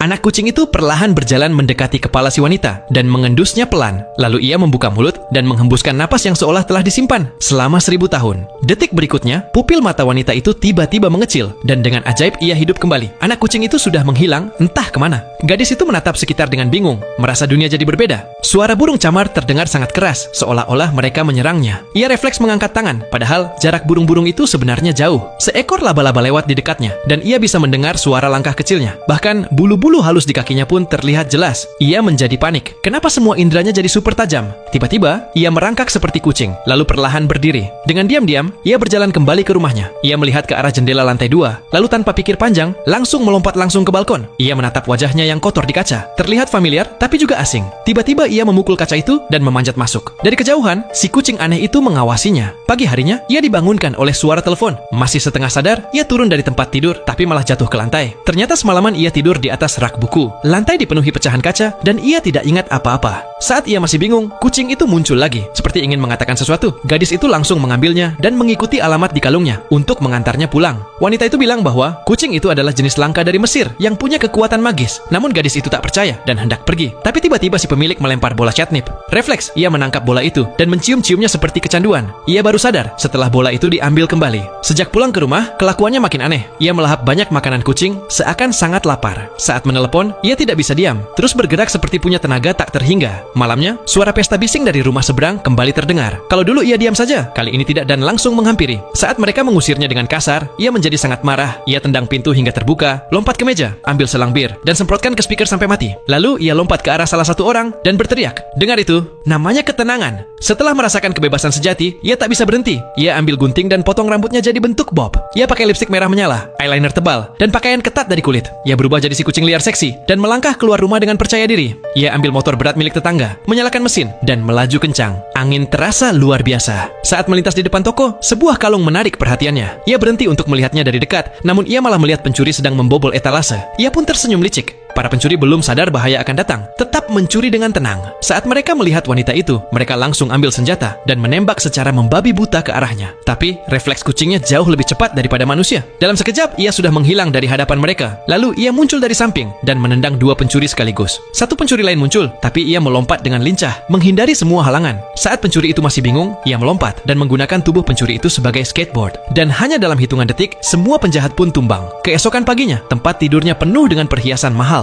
Anak kucing itu perlahan berjalan mendekati kepala si wanita dan mengendusnya pelan. Lalu ia membuka mulut dan menghembuskan napas yang seolah telah disimpan selama 1000 tahun. Detik berikutnya, pupil mata wanita itu tiba-tiba mengecil dan dengan ajaib ia hidup kembali. Anak kucing itu sudah menghilang entah kemana. Gadis itu menatap sekitar dengan bingung, merasa dunia jadi berbeda. Suara burung camar terdengar sangat keras, seolah-olah mereka menyerangnya. Ia refleks mengangkat tangan, padahal jarak burung-burung itu sebenarnya jauh. Seekor laba-laba lewat di dekatnya dan ia bisa mendengar suara langkah kecilnya. Bahkan bulu-bulu halus di kakinya pun terlihat jelas. Ia menjadi panik. Kenapa semua inderanya jadi super tajam? Tiba-tiba, ia merangkak seperti kucing, lalu perlahan berdiri. Dengan diam-diam, ia berjalan kembali ke rumahnya. Ia melihat ke arah jendela lantai 2, lalu tanpa pikir panjang, langsung melompat langsung ke balkon. Ia menatap wajahnya yang kotor di kaca. Terlihat familiar, tapi juga asing. Tiba-tiba ia memukul kaca itu dan memanjat masuk. Dari kejauhan, si kucing aneh itu mengawasinya. Pagi harinya, ia dibangunkan oleh suara telepon. Masih setengah sadar, ia turun dari tempat tidur, tapi malah jatuh ke lantai. Ternyata semalaman ia tidur di atas rak buku. Lantai dipenuhi pecahan kaca dan ia tidak ingat apa-apa. Saat ia masih bingung, kucing itu muncul lagi. Seperti ingin mengatakan sesuatu. Gadis itu langsung mengambilnya dan mengikuti alamat di kalungnya untuk mengantarnya pulang. Wanita itu bilang bahwa kucing itu adalah jenis langka dari Mesir yang punya kekuatan magis. Namun gadis itu tak percaya dan hendak pergi. Tapi tiba-tiba si pemilik melempar bola catnip. Refleks, ia menangkap bola itu dan mencium-ciumnya seperti kecanduan. Ia baru sadar setelah bola itu diambil kembali. Sejak pulang ke rumah, kelakuannya makin aneh. Ia melahap banyak makanan kucing seakan sangat lapar. Saat menelepon, ia tidak bisa diam, terus bergerak seperti punya tenaga tak terhingga. Malamnya, suara pesta bising dari rumah seberang kembali terdengar. Kalau dulu ia diam saja, kali ini tidak dan langsung menghampiri. Saat mereka mengusirnya dengan kasar, ia menjadi sangat marah. Ia tendang pintu hingga terbuka, lompat ke meja, ambil selang bir, dan semprotkan ke speaker sampai mati. Lalu ia lompat ke arah salah satu orang dan berteriak. Dengar itu, namanya ketenangan. Setelah merasakan kebebasan sejati, ia tak bisa berhenti. Ia ambil gunting dan potong rambutnya jadi bentuk bob. Ia pakai lipstik merah menyala, eyeliner tebal, dan pakaian ketat dari kulit. Ia berubah jadi si kucing liar seksi dan melangkah keluar rumah dengan percaya diri. Ia ambil motor berat milik tetangga, menyalakan mesin, dan melaju kencang. Angin terasa luar biasa. Saat melintas di depan toko, sebuah kalung menarik perhatiannya. Ia berhenti untuk melihatnya dari dekat, namun ia malah melihat pencuri sedang membobol etalase. Ia pun tersenyum licik. Para pencuri belum sadar bahaya akan datang, tetap mencuri dengan tenang. Saat mereka melihat wanita itu, mereka langsung ambil senjata dan menembak secara membabi buta ke arahnya. Tapi, refleks kucingnya jauh lebih cepat daripada manusia. Dalam sekejap, ia sudah menghilang dari hadapan mereka. Lalu, ia muncul dari samping dan menendang 2 pencuri sekaligus. Satu pencuri lain muncul, tapi ia melompat dengan lincah, menghindari semua halangan. Saat pencuri itu masih bingung, ia melompat dan menggunakan tubuh pencuri itu sebagai skateboard. Dan hanya dalam hitungan detik, semua penjahat pun tumbang. Keesokan paginya, tempat tidurnya penuh dengan perhiasan mahal.